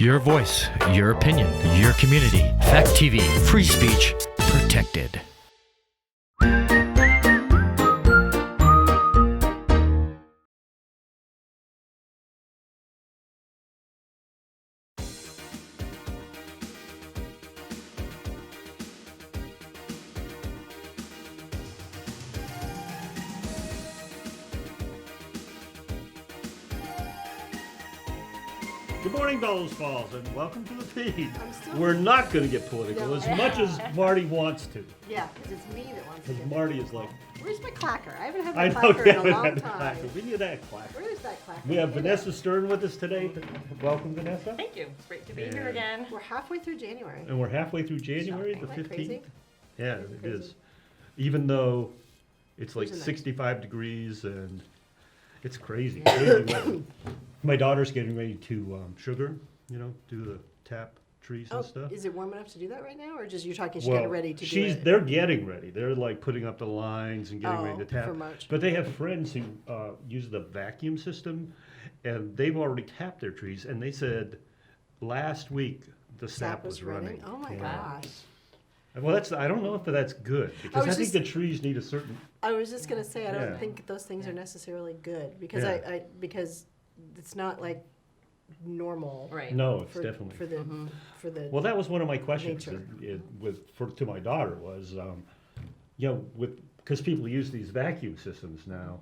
Your voice, your opinion, your community. Fact TV, free speech protected. Good morning, Bellows Falls, and welcome to the feed. We're not going to get political as much as Marty wants to. Yeah, because it's me that wants to. Because Marty is like, where's my clacker? I haven't had I my know clacker we in a haven't long had the time. clacker. We need that clacker. Where is that clacker? We have Here it Vanessa is. Stern with us today. Welcome, Vanessa. Thank you. It's great to be And- here again. We're halfway through January. And we're halfway through January, the Isn't that 15th. crazy? Yeah, Isn't it it crazy? is. Even though it's like Isn't it? 65 degrees and it's crazy. Crazy weather. My daughter's getting ready to sugar, do the tap trees and Oh, stuff. is it warm enough to do that right now, or just you're talking she's getting ready to do it? They're getting ready. They're like putting up the lines and getting ready to tap. for March. But they have friends who use the vacuum system, and they've already tapped their trees. And they said last week the sap was running. Oh my Yeah. gosh! Well, I don't know if that's good because I was think just- the trees need a certain. I was just gonna say I don't Yeah. think those things are necessarily good because Yeah. because it's not like normal. Right. No, it's For, definitely. for the Well, that was one of my questions Nature. to my daughter was, because people use these vacuum systems now,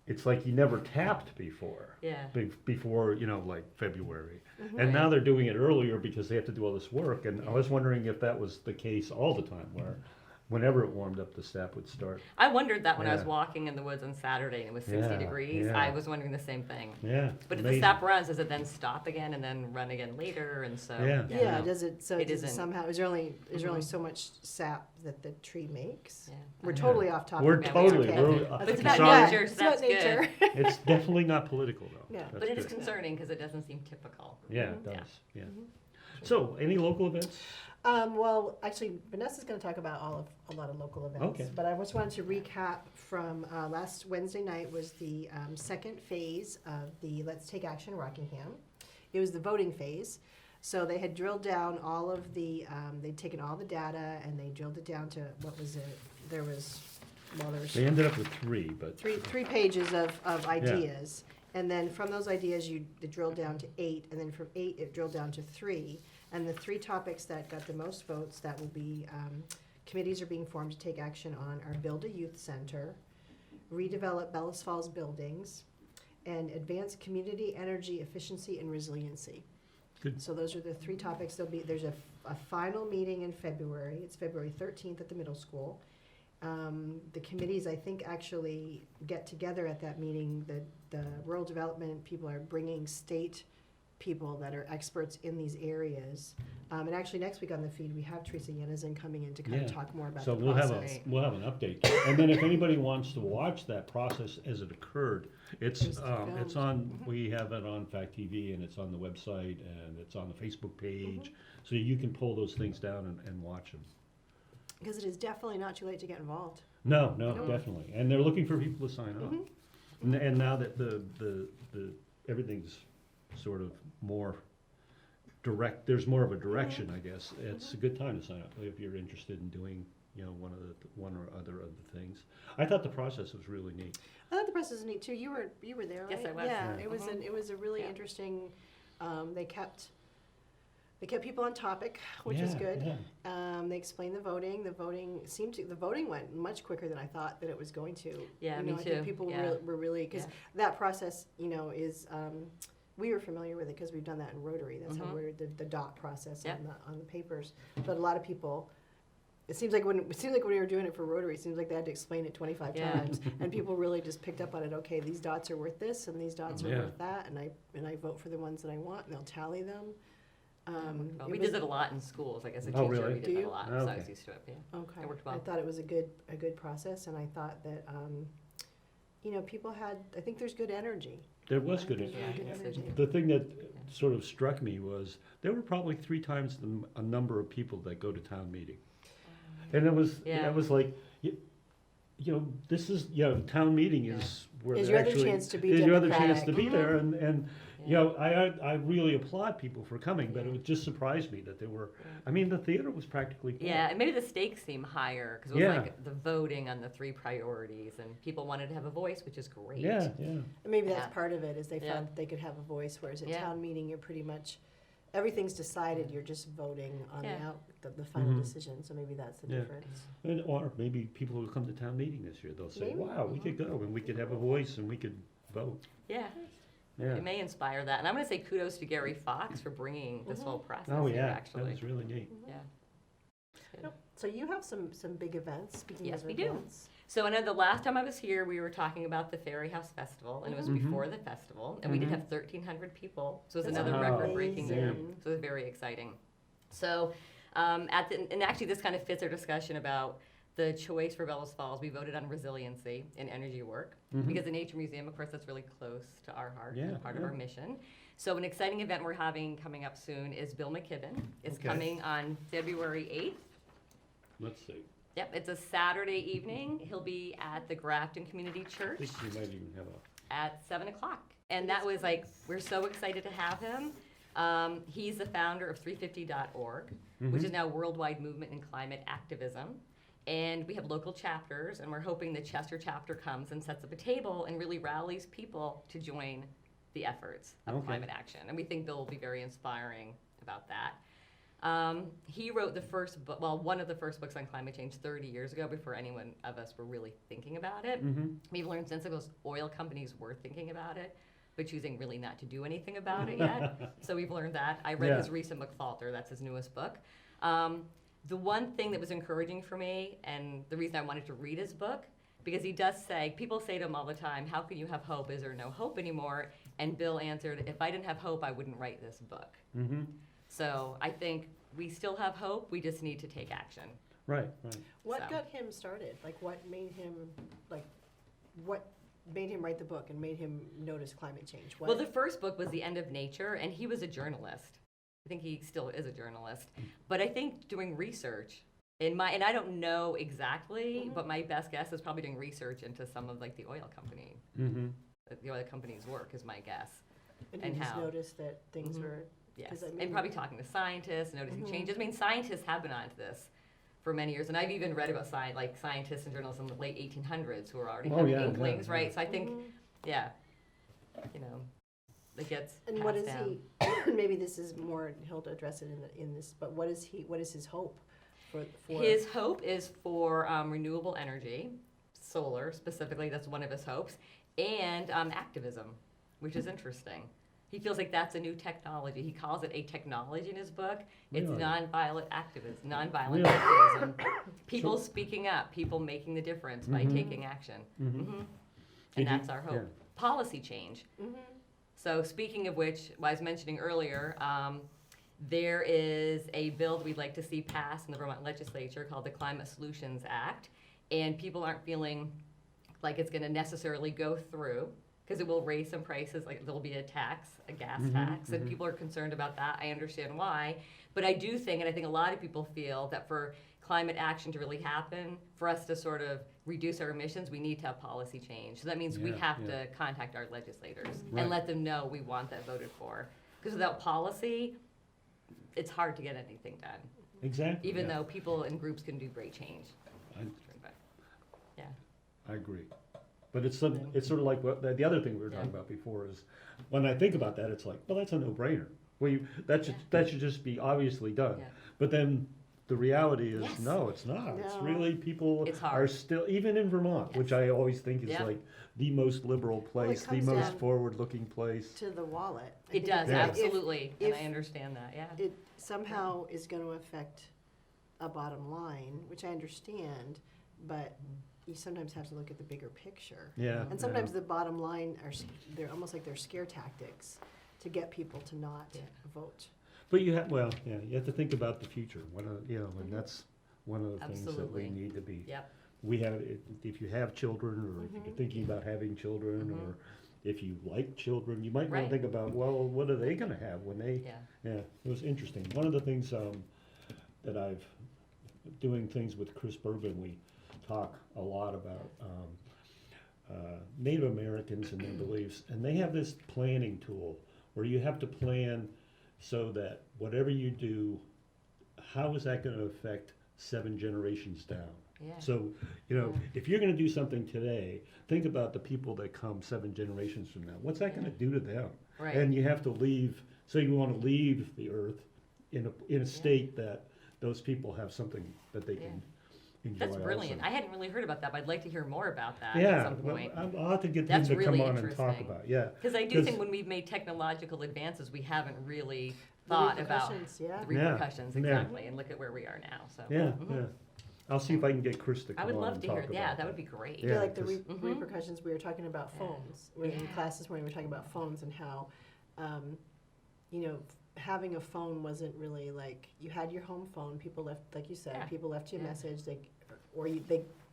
it's like you never tapped before. Yeah. Before, like February. Mm-hmm. And now they're doing it earlier because they have to do all this work. And I was wondering if that was the case all the time, where whenever it warmed up, the sap would start. I wondered that when I was Yeah. walking in the woods on Saturday and it was 60 Yeah, degrees. yeah. I was wondering the same thing. Yeah. But if the amazing. sap runs, does it then stop again and then run again later? And so Yeah. Yeah, no. does it, so It does it isn't. somehow, is there only so much sap that the tree makes? Yeah. We're Yeah. totally off topic. We're but totally, okay. we're, But it's okay. about sorry. nature, It's so that's about nature. It's definitely not political though. Yeah. That's But it is good. concerning because it doesn't seem typical. Yeah, it Yeah. does, yeah. So, any local events? Well, actually, Vanessa's going to talk about a lot of local events. Okay. But I just wanted to recap from last Wednesday night was the second phase of the Let's Take Action Rockingham. It was the voting phase. So they had drilled down all of the, they'd taken all the data and they drilled it down to, what was it? There was They ended up with three, but. three pages of ideas. And then from those ideas, it drilled down to 8, and then from 8, it drilled down to 3. And the 3 topics that got the most votes that will be, committees are being formed to take action on are build a youth center, redevelop Bellows Falls buildings, and advance community energy efficiency and resiliency. Good. So those are the 3 topics. There's a final meeting in February. It's February 13th at the middle school. The committees, I think, actually get together at that meeting. The rural development people are bringing state people that are experts in these areas. And actually, next week on the feed, we have Teresa Yenizin coming in to kind of talk more about So the we'll process. we'll have an update. And then if anybody wants to watch that process as it occurred, it's filmed. on, we have it on Fact TV and it's on the website and it's on the Facebook page. So you can pull those things down and watch them. Because it is definitely not too late to get involved. No, definitely. And they're looking for people to sign up. And now that the everything's sort of more direct, there's more of a direction, I guess. It's a good time to sign up if you're interested in doing, one or other of the things. I thought the process was really neat. I thought the process was neat too. You were there, right? Yes, I was. Yeah, Yeah. it was a really Yeah. interesting. They kept people on topic, which is Yeah, good. yeah. They explained the voting. The voting went much quicker than I thought that it was going to. Yeah, you me know, I think too. people Yeah. were really because that process, is. We were familiar with it because we've done that in Rotary. That's how we're the dot process Yep. on the papers. But a lot of people. It seems like when we were doing it for Rotary, it seems like they had to explain it 25 Yeah. times, and people really just picked up on it. Okay, these dots are worth this, and these dots are Yeah. worth that, and I vote for the ones that I want, and they'll tally them. Well, we did it a lot in schools. Like as a Oh, teacher, really? we Do did that you? a lot. So I Okay. was used to it. Yeah. Okay, It worked I well. thought it was a good process, and I thought that people had. I think there's good energy. There was good. There's Yeah, really good it's energy. The thing that sort of struck me was there were probably 3 times a number of people that go to town meeting. And it was like, this is, town meeting is where Is they're your other actually. chance to be is your other chance democratic. to be there, and You know, I really applaud people for coming, but it just surprised me that there were, I mean, the theater was practically full. Yeah, and maybe the stakes seem higher because it was Yeah. like the voting on the 3 priorities, and people wanted to have a voice, which is great. Yeah. And maybe that's Yeah. part of it, is they Yeah. found that they could have a voice, whereas at Yeah. town meeting, you're pretty much, everything's decided, you're just voting on Yeah. the final Mhm. decision, so maybe that's the Yeah. difference. Or maybe people who come to town meeting this year, they'll say, Maybe. wow, we could go and we could have a voice and we could vote. Yeah, Yeah. it may inspire that. And I'm going to say kudos to Gary Fox for bringing this whole process Oh, here, yeah, that actually. was really neat. Yeah. Good. So you have some big events, speaking Yes, of we do. events. So I know the last time I was here, we were talking about the Fairy House Festival, and it was Mhm. before the festival, and we did Mhm. have 1,300 people. So it was That's another Wow. record-breaking year. amazing. So it was very exciting. So and actually this kind of fits our discussion about the choice for Bellows Falls. We voted on resiliency in energy work Mhm. because the Nature Museum, of course, that's really close to our heart Yeah, and part of yeah. our mission. So an exciting event we're having coming up soon is Bill McKibben. It's Okay. coming on February 8th. Let's see. Yep, it's a Saturday evening. He'll be at the Grafton Community I Church think we might even have a, at 7 o'clock. And that was like, we're so excited to have him. He's the founder of 350.org, which is now a worldwide movement in climate activism. And we have local chapters, and we're hoping the Chester chapter comes and sets up a table and really rallies people to join the efforts of Okay. climate action. And we think Bill will be very inspiring about that. He wrote the first book, well, one of the first books on climate change 30 years ago, before anyone of us were really thinking about it. Mhm. We've learned since those oil companies were thinking about it, but choosing really not to do anything about it yet. So we've learned that. I read Yeah. his recent book, Falter. That's his newest book. The one thing that was encouraging for me, and the reason I wanted to read his book, because he does say, people say to him all the time, how can you have hope? Is there no hope anymore? And Bill answered, if I didn't have hope, I wouldn't write this book. Mhm. So I think we still have hope. We just need to take action. Right, right. What So. got him started? Like, what made him write the book and made him notice climate change? Well, the first book was The End of Nature, and he was a journalist. I think he still is a journalist. But I think doing research, and I don't know exactly, but my best guess is probably doing research into some of like the oil company's work is my guess. and and he just how. noticed that things Mhm. were. Yes, 'Cause I and mean- probably talking to scientists, noticing Mhm. changes. I mean, scientists have been onto this for many years, and I've even read about scientists and journalists in the late 1800s who were already Oh, having yeah, inklings, yeah, right? yeah. So I think, Mhm. yeah, it gets And passed what is down. he? Maybe this is more. He'll address it in this. But what is he? What is his hope for? His hope is for renewable energy, solar specifically. That's one of his hopes, and activism, which is interesting. He feels like that's a new technology. He calls it a technology in his book. It's Really? nonviolent activism. Nonviolent Really? activism. People speaking up. People making the difference by Mhm. taking action. Mhm. And Did you- that's our hope. yeah. Policy change. Mhm. So speaking of which, I was mentioning earlier, there is a bill that we'd like to see passed in the Vermont legislature called the Climate Solutions Act. And people aren't feeling like it's going to necessarily go through because it will raise some prices, like there'll be a tax, a gas Mhm, tax, and mhm. people are concerned about that. I understand why. But I do think, and I think a lot of people feel, that for climate action to really happen, for us to sort of reduce our emissions, we need to have policy change. So that means we Yeah, have yeah. to contact our legislators Right. and let them know we want that voted for. Because without policy, it's hard to get anything done, Exactly. even yeah. though people and groups can do great change. I- But, yeah. I agree. But it's sort of like what, the other thing we were talking about before is, when I think about that, it's like, well, that's a no-brainer. Well, that should just be obviously done. Yeah. But then the reality is, Yes. no, it's not. It's No. really, people It's are hard. still, even in Vermont, which Yes. I always think is Yeah. like the most liberal Well, it place, the comes most down forward-looking place. To the wallet. I It think does, Yeah. absolutely, and if- I understand that, yeah. It somehow is going to affect a bottom line, which I understand, but you sometimes have to look at the bigger picture. Yeah. And sometimes the bottom line they're almost like they're scare tactics to get people to not Yeah. vote. But you have to think about the future. And that's one of the things that Absolutely. we need to be. Yep. We have, if you have children, or if you're thinking about having children, Mhm. or if you like children, you might want Right. to think about, well, what are they gonna have when they, Yeah. yeah, it was interesting. One of the things, that I've, doing things with Chris Bourbon, we talk a lot about, Native Americans and their beliefs, and they have this planning tool where you have to plan so that whatever you do, how is that going to affect 7 generations down? Yeah. So, if you're going to do something today, think about the people that come 7 generations from now. What's that going to do to them? Right. And you have to leave, so you want to leave the earth in a state that those people have something that they can enjoy. That's brilliant. also. I hadn't really heard about that, but I'd like to hear more about that Yeah, at some point. I'll have to get That's them to really come on and talk interesting. about it. Yeah. Because I do think when we've made technological advances, we haven't really thought about repercussions, yeah. the repercussions, Yeah. exactly, and look at where we are now. So Yeah, yeah. I'll see if I can get Chris to I come would on love and to talk hear. about Yeah, that would be great. I feel Yeah, like the 'cause- repercussions, we were talking about phones. We're in class this morning, we were talking about phones and how, having a phone wasn't really like, you had your home phone, people left, like you said, Yeah. people left you a Yeah. message, they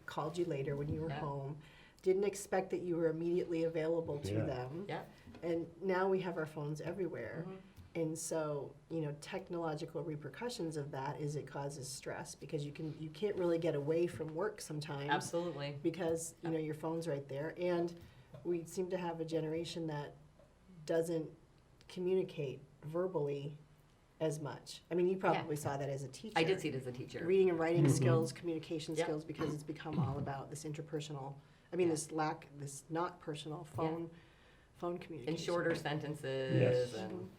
called you later when you were Yeah. home, didn't expect that you were immediately available to Yeah. them. Yeah. And now we have our phones everywhere. Mhm. And so, technological repercussions of that is it causes stress because you can't really get away from work sometimes. Absolutely. Because, your phone's right there. And we seem to have a generation that doesn't communicate verbally as much. I mean, you probably saw that as a teacher. I did see it as a teacher. Reading and writing skills, communication Yep. skills, because it's become all about this interpersonal, Yeah. this not personal phone communication. In shorter sentences Yes. and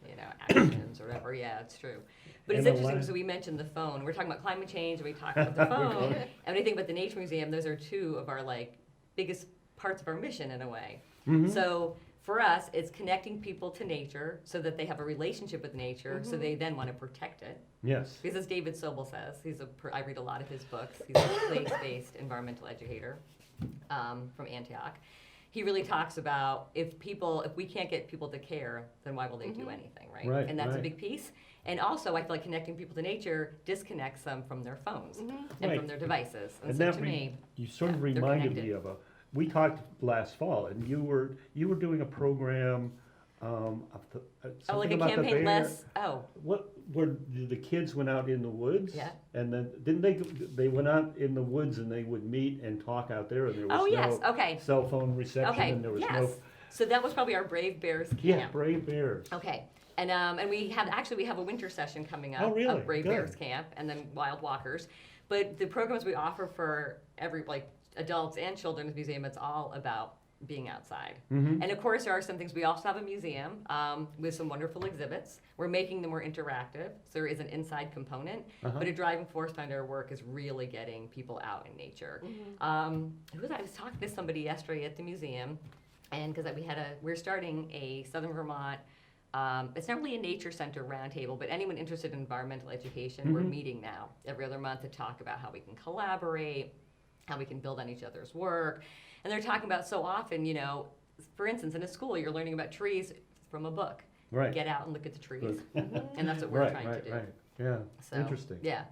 actions or whatever. Yeah, it's true. But it's And the interesting. la- So we mentioned the phone. We're talking about climate change, and we talked about the phone. And when you think about the Nature Museum, those are two of our biggest parts of our mission in a way. Mm-hmm. So for us, it's connecting people to nature so that they have a relationship with nature, so they then want to protect it. Yes. Because as David Sobel says, I read a lot of his books. He's a place-based environmental educator from Antioch. He really talks about if we can't get people to care, then why will they do anything, right? Right, And that's a right. big piece. And also, I feel like connecting people to nature disconnects them from their phones and Right. from their devices. And And so that to me, you sort of they're reminded connected. me of we talked last fall, and you were doing a program, something like a about the campaign bear. less. Oh, What were the kids went out in the woods? Yeah. And then didn't they went out in the woods and they would meet and talk out there, and there was Oh, yes, no okay. cell phone reception, okay. and there was Yes. So that was probably our Brave Bears camp. yeah, Brave Bears. Okay. And we have a winter session coming up Oh, really? of Brave Good. Bears Camp and then Wild Walkers. But the programs we offer for every adults and children at the museum, it's all about being outside. Mm-hmm. And of course, there are some things. We also have a museum with some wonderful exhibits. We're making them more interactive, so there is an inside component. Uh-huh. But a driving force behind our work is really getting people out in nature. I was talking to somebody yesterday at the museum, and because we're starting a Southern Vermont. It's not really a nature center roundtable, but anyone interested in environmental education, we're meeting now every other month to talk about how we can collaborate, how we can build on each other's work. And they're talking about so often, for instance, in a school, you're learning about trees from a book. Right. Get out and look at the trees. Good. And that's what we're Right, trying right, to do. right. Yeah. So, Interesting. Yeah.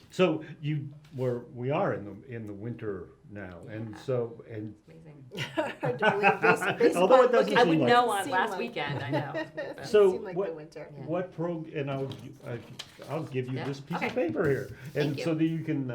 So we are in the winter now, and so and Amazing. Hard to believe based Although it upon doesn't looking I seem would like know it on seemed last like- weekend, I know. So seemed like what- the winter. Yeah. what and I'll give you Yeah. this piece Okay. of paper here, and Thank you. so that you can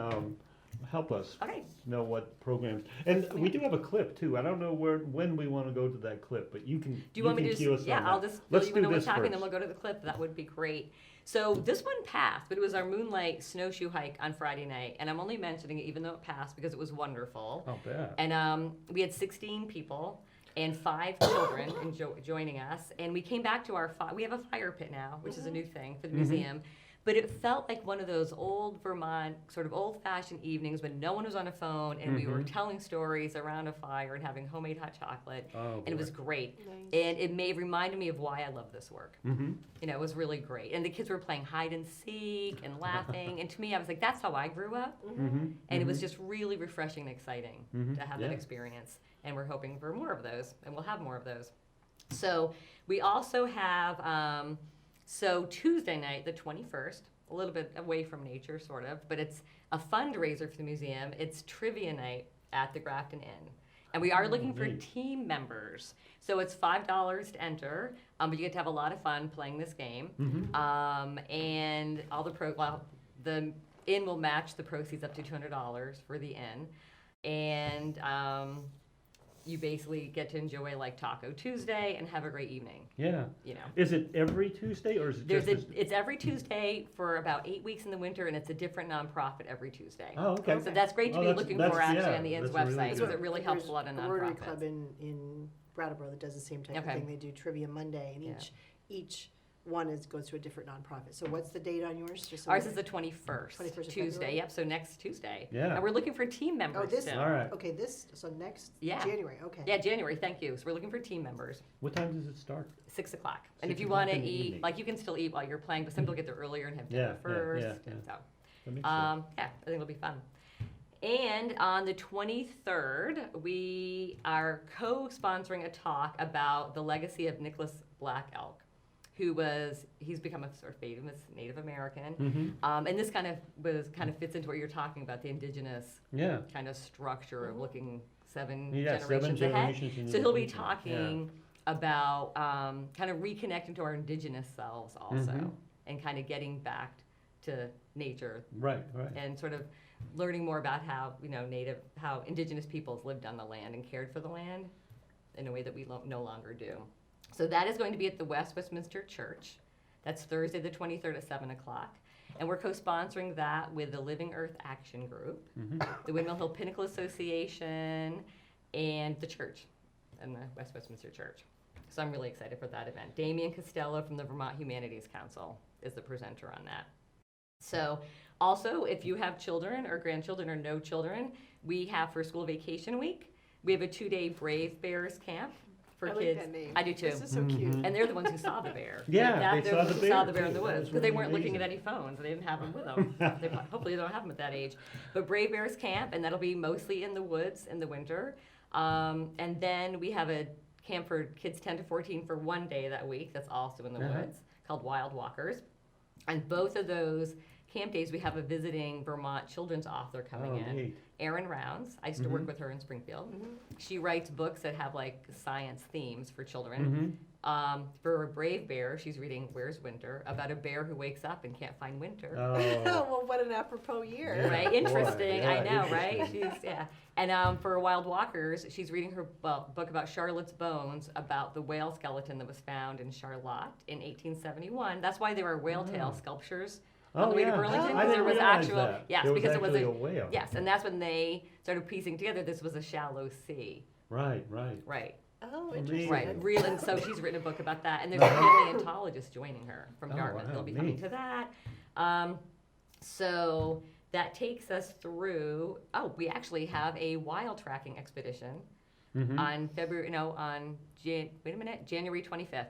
help us Okay. know what programs. And we do have a clip too. I don't know when we want to go to that clip, but you can. Do you want me can to cue us just, yeah, on I'll that. just fill Let's you do in on what's this happening, then first. we'll go to the clip. That would be great. So this one passed, but it was our Moonlight snowshoe hike on Friday night. And I'm only mentioning it even though it passed because it was wonderful. I'll bet. And we had 16 people and 5 children joining us. And we came back to we have a fire pit now, which is a new thing for the museum. But it felt like one of those old Vermont, sort of old-fashioned evenings when no one was on a phone and we were telling stories around a fire and having homemade hot chocolate. Oh, And it was boy. great. Nice. And it reminded me of why I love this work. Mm-hmm. It was really great. And the kids were playing hide and seek and laughing. And to me, I was like, that's how I grew up. Mm-hmm. And it was just really refreshing and exciting to have that Yeah. experience. And we're hoping for more of those, and we'll have more of those. So we also have, Tuesday night, the 21st, a little bit away from nature, sort of, but it's a fundraiser for the museum. It's trivia night at the Grafton Inn. And we are looking for neat. team members. So it's $5 to enter, but you get to have a lot of fun playing this game. And all the inn will match the proceeds up to $200 for the inn. And you basically get to enjoy like Taco Tuesday and have a great evening. Yeah. You know. Is it every Tuesday or is it just? It's every Tuesday for about 8 weeks in the winter, and it's a different nonprofit every Tuesday. Oh, okay. So that's great to Oh, be that's- looking that's- for actually yeah, on the INS that's really website, good. because it really helps There's a lot of a Rotary Club nonprofits. in Brattleboro that does the same type of Okay. thing. They do Trivia Monday, and Yeah. each one goes to a different nonprofit. So what's the date on yours? Just so Ours we- is the 21st, 21st of Tuesday. February? Yep, so next Tuesday. Yeah. And we're looking for team members Oh, this, still. All right. okay, so next Yeah. January, okay. Yeah, January, thank you. So we're looking for team members, What time does it start? 6 o'clock. And 6 if you o'clock want to in the eat, evening. like you can still eat while you're playing, but some people get there earlier and have Yeah, dinner yeah, first. yeah, And so, That makes sense. yeah, I think it'll be fun. And on the 23rd, we are co-sponsoring a talk about the legacy of Nicholas Black Elk, he's become a sort of famous Native American. Mm-hmm. And this kind of fits into what you're talking about, the indigenous Yeah. kind of structure of looking seven Yeah, generations 7 ahead. generations into So the he'll be future. talking about kind of reconnecting to our indigenous selves also, Mhm. and kind of getting back to nature Right, right. and sort of learning more about how how indigenous peoples lived on the land and cared for the land in a way that we no longer do. So that is going to be at the Westminster Church. That's Thursday the 23rd at 7 o'clock. And we're co-sponsoring that with the Living Earth Action Group, the Windmill Hill Pinnacle Association, and the church, and the Westminster Church. So I'm really excited for that event. Damien Costello from the Vermont Humanities Council is the presenter on that. So also, if you have children or grandchildren or no children, we have for school vacation week, we have a 2-day Brave Bears camp for I like kids. that name. I do too. This is so cute. And they're the ones who saw the bear. Yeah, They're they the saw ones the who saw bear, the bear in too. the That woods was because they really weren't looking at amazing. any phones. They didn't have them with them. Hopefully they don't have them at that age. But Brave Bears Camp, and that'll be mostly in the woods in the winter. And then we have a camp for kids 10 to 14 for 1 day that week. That's also in the Uh-huh. woods called Wild Walkers. And both of those camp days, we have a visiting Vermont children's author coming Oh, in. neat. Erin Rounds. I used to work with her in Springfield. She writes books that have like science themes for children. For a Brave Bear, she's reading Where's Winter, about a bear who wakes up and can't find winter. Oh, Well, what an apropos year. Yeah, Right, boy, interesting. I yeah, know, right? interesting. And for Wild Walkers, she's reading her book about Charlotte's Bones, about the whale skeleton that was found in Charlotte in 1871. That's why there are whale tail sculptures on Oh, the way yeah. to Burlington. I Because didn't there was realize actual, that. yes, There was because it was actually a whale. yes, and that's when they started piecing together. This was a shallow sea, right, right. right? Oh, Amazing. interesting. Right, real, and so she's written a book about that, and there's a paleontologist joining her from Oh, Dartmouth. wow, They'll be coming neat. to that. So that takes us through. Oh, we actually have a wild tracking expedition on January 25th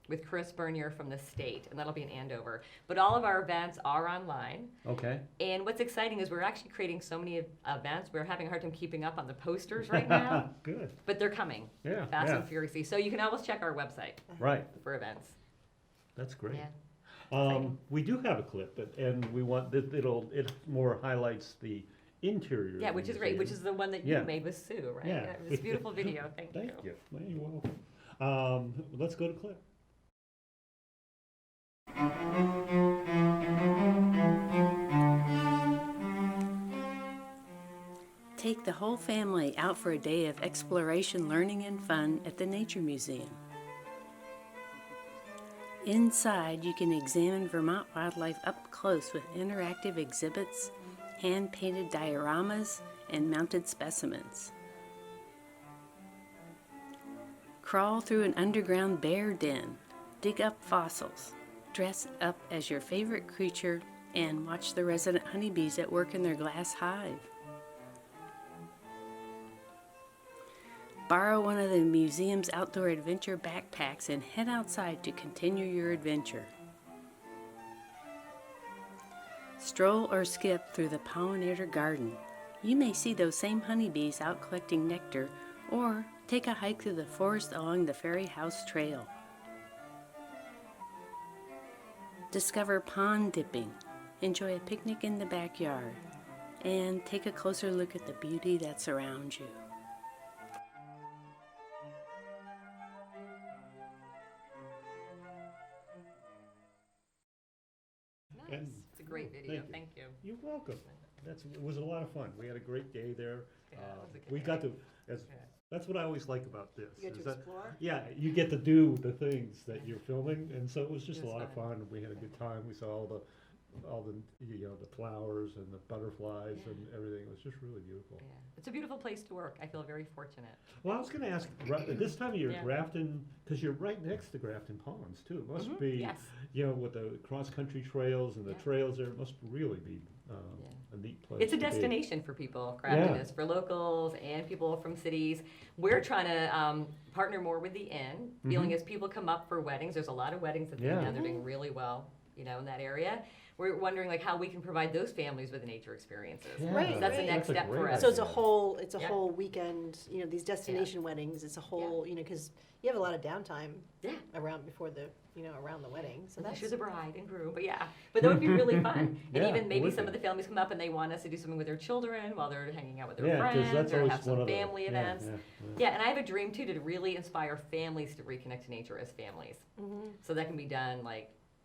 with Chris Bernier from the state, and that'll be in Andover. But all of our events are online. Okay. And what's exciting is we're actually creating so many events. We're having a hard time keeping up on the posters right now, Good. but they're coming Yeah, fast yeah. and furiously. So you can always check our website Right. for events. That's great. Yeah. We do have a clip, and we want it more highlights the interior. Yeah, of the which is great, which museum. is the one that Yeah. you made with Sue, right? Yeah. This beautiful video. Thank you. Thank you. Well, you're welcome. Let's go to clip. Take the whole family out for a day of exploration, learning, and fun at the Nature Museum. Inside, you can examine Vermont wildlife up close with interactive exhibits, hand-painted dioramas, and mounted specimens. Crawl through an underground bear den, dig up fossils, dress up as your favorite creature, and watch the resident honeybees at work in their glass hive. Borrow one of the museum's outdoor adventure backpacks and head outside to continue your adventure. Stroll or skip through the pollinator garden. You may see those same honeybees out collecting nectar, or take a hike through the forest along the Ferry House Trail. Discover pond dipping, enjoy a picnic in the backyard, and take a closer look at the beauty that surrounds you. Nice. And- It's a great video. Thank Thank you. You're welcome. It was a lot of fun. We had a great day there. Yeah, it was a good We day. got to, as Yeah. That's what I always like about this. You get is to that- explore? Yeah, you get to do the things that you're filming, and so it was just a It was lot of fun. We had a good time. We saw all the the flowers and the butterflies Yeah. and everything. It was just really beautiful. Yeah. It's a beautiful place to work. I feel very fortunate. Well, I was going to ask, this time of year, Yeah. Grafton, because you're right next to Grafton Ponds too. It must Mhm, be, yes. with the cross-country trails and the Yeah. trails there, it must really be a neat place. It's a to be. destination for people. Grafton Yeah. is for locals and people from cities. We're trying to partner more with the inn, feeling Mhm. as people come up for weddings. There's a lot of weddings at the Yeah. inn. They're doing really well, in that area. We're wondering how we can provide those families with nature experiences. Yeah, Right, That's the right. next That's a step for great us. So it's a idea. whole Yeah. weekend, these destination weddings, it's a whole, because you have a lot of downtime Yeah. around before around the wedding, so Unless that's. you're the bride and groom, but yeah. But that would be really fun. And Yeah, even it maybe would some be. of the families come up and they want us to do something with their children while they're hanging out with their Yeah, because friends that's or always have one some of the family yeah, events. yeah. Yeah, and I have a dream too to really inspire families to reconnect to nature as families. Mhm. So that can be done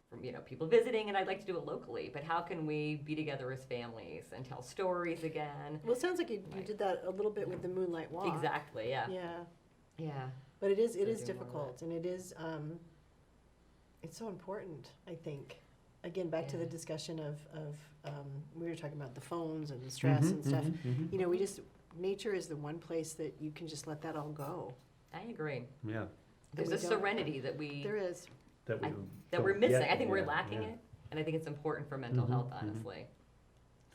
from people visiting, and I'd like to do it locally. But how can we be together as families and tell stories again? Well, it sounds like you Right. did that a little bit with the Moonlight Walk. Exactly. Yeah. Yeah, Yeah. but it is So do more of difficult, and it is it's so important. I think. Again, back to Yeah. the discussion of we were talking about the phones and stress and stuff. Nature is the one place that you can just let that all go. I agree. Yeah. There's we a don't- serenity that we There is. That we I- don't that we're missing. get, I think we're yeah, lacking yeah. it, and I think it's important for mental Mhm, health, mhm. honestly.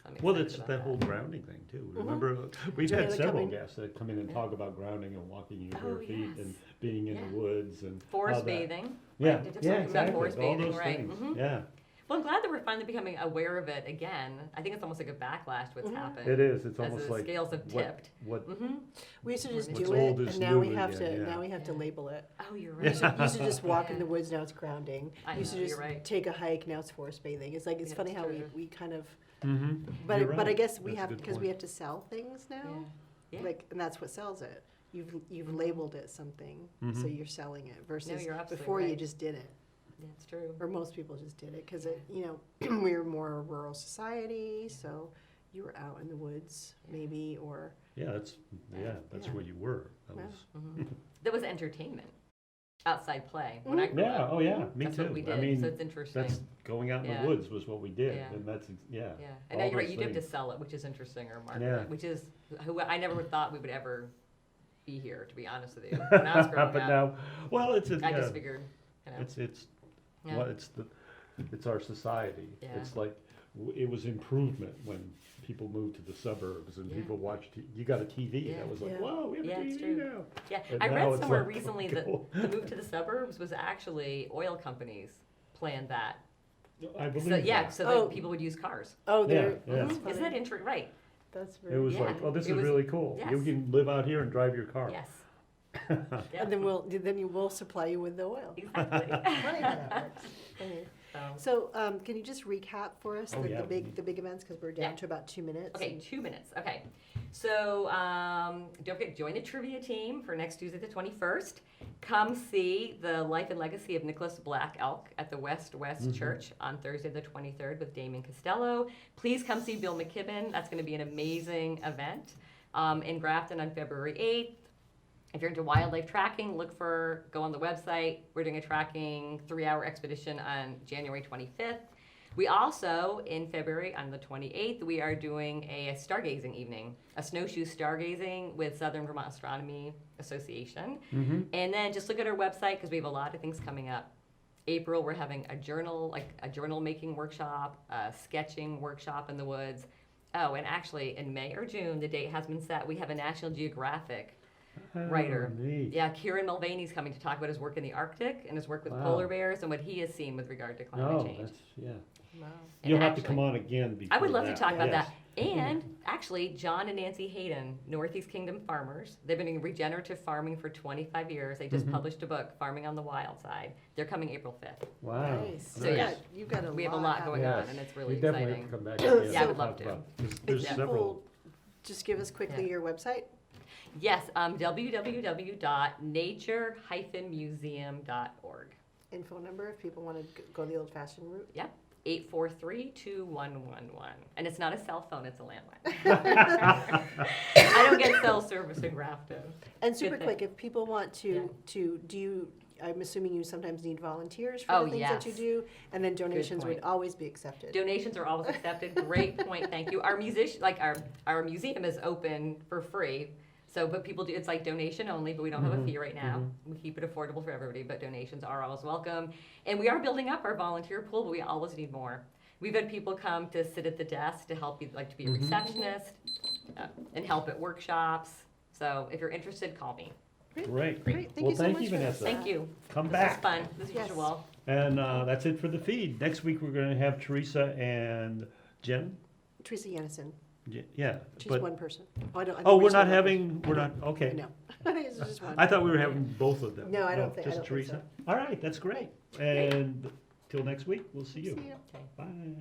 So I'm Well, excited it's about that whole grounding thing too. Mhm. Remember, we've Joanna had several coming- guests that come in and Yeah. talk about grounding and walking your bare Oh, feet and yes. being in Yeah. the woods and Forest how that- bathing. Yeah, Right, just yeah, talking about exactly. forest All bathing, those right. things. Mhm. Yeah, Well, I'm glad that we're finally becoming aware of it again. I think it's almost like a backlash to what's Mhm. happened. it is. It's as almost the like scales have what- tipped. What? Mm-hmm. We used to just What's do old it, is and now we new have again, to. yeah. Now we have to label it. Oh, you're We right. used to just walk in the Yeah. woods. Now it's grounding. I We used to know, just you're right. take a hike. Now it's forest bathing. It's like it's Yeah, funny it's how true. we kind of. Mm-hmm. But I guess we That's a have good because we point. have to sell things now. Yeah. Yeah. Like, and that's what sells it. You've labeled it something, so Mhm. you're selling it versus you're absolutely before you right. just did it, Yeah, it's true. or most people just did it because Yeah. we're more a rural society, so you were out in the woods Yeah. maybe, or That's Yeah. where you were. That Yeah. was. Mhm. That was entertainment. Outside play. When I grew Yeah. up. Oh yeah. Me That's too. what we did. I mean, so it's interesting. that's going out in Yeah. the woods was what we did, Yeah. and that's yeah. Yeah, all and now you're right. those You do have to things. sell it, which is interesting, or market Yeah. it, which is who I never thought we would ever be here. To be honest with you, when I was growing but up, now, well, it's a, I yeah, just figured, it's yeah. well, it's our society. Yeah. It's like it was improvement when people moved to the suburbs and Yeah. people watched. You got a TV. Yeah. That was like, Yeah. whoa, we have Yeah, a it's TV true. now. Yeah, And I now read it's somewhere like, recently cool. that the move to the suburbs was actually oil companies planned that. I believe So yeah, that. so Oh. that people would use cars. oh, Yeah, there. yeah. That's Isn't that funny. interesting? Right. That's It very. was Yeah. like, oh, this It is was- really cool. You yes. can live out here and drive your car. Yes. And then you will supply you with the oil. Exactly. Funny how that works. Funny. So, So, can you just recap for us Oh, yeah. the big events because we're down Yeah. to about 2 minutes. okay, 2 minutes. Okay. So don't forget, join the trivia team for next Tuesday the 21st. Come see the life and legacy of Nicholas Black Elk at the West Mhm. Church on Thursday the 23rd with Damon Costello. Please come see Bill McKibben. That's going to be an amazing event in Grafton on February 8th. If you're into wildlife tracking, go on the website. We're doing a tracking 3-hour expedition on January 25th. We also, in February, on the 28th, we are doing a stargazing evening, a snowshoe stargazing with Southern Vermont Astronomy Association. Mm-hmm. And then just look at our website because we have a lot of things coming up. April, we're having a journal making workshop, a sketching workshop in the woods. Oh, and actually in May or June, the date has been set, we have a National Geographic writer. Neat. Yeah, Kieran Mulvaney's coming to talk about his work in the Arctic and his work with Wow. polar bears and what he has seen with regard to climate No, change. that's yeah. Wow. And You'll have to actually- come on again before I would love to that. talk about Yes. that. And actually, John and Nancy Hayden, Northeast Kingdom farmers, they've been doing regenerative farming for 25 years. They just Mhm. published a book, Farming on the Wild Side. They're coming April 5th. Wow. Nice. So, yeah. You've got a We have a lot lot going Yes. on, and it's really We definitely exciting. have to come back again. Yeah, I and would love talk to. about- There's If several. people just give us quickly Yeah. your website. Yes, www.nature-museum.org. And phone number if people want to go the old-fashioned route. Yeah, 843-2111. And it's not a cell phone, it's a landline. I don't get cell service in Grafton. And super Good quick, thing. if people want Yeah. do you, I'm assuming you sometimes need volunteers for Oh, the things that you yes. do, and then donations would point. always be accepted. Donations are always accepted. Great point, thank you. Our our museum is open for free. So, but people do, it's like donation only, but we don't have a fee right now. We keep it affordable for everybody, but donations are always welcome. And we are building up our volunteer pool, but we always need more. We've had people come to sit at the desk to help you, like to be a receptionist, and help at workshops. So if you're interested, call me. Great. Great, thank Well, you so thank much you, for Vanessa. Thank you. Come This back. was fun, as Yes. usual. And that's it for the feed. Next week, we're gonna have Teresa and Jen. Teresa Yannison, Yeah, she's but, one person. Oh, I don't- I think oh, we're we're just not one having, person. we're not, okay. I know, I think it's just one. I thought we were having both of them. No, I don't think- I Just don't think Teresa? All right, that's great. And till next week, we'll see you. See you. Okay. Bye.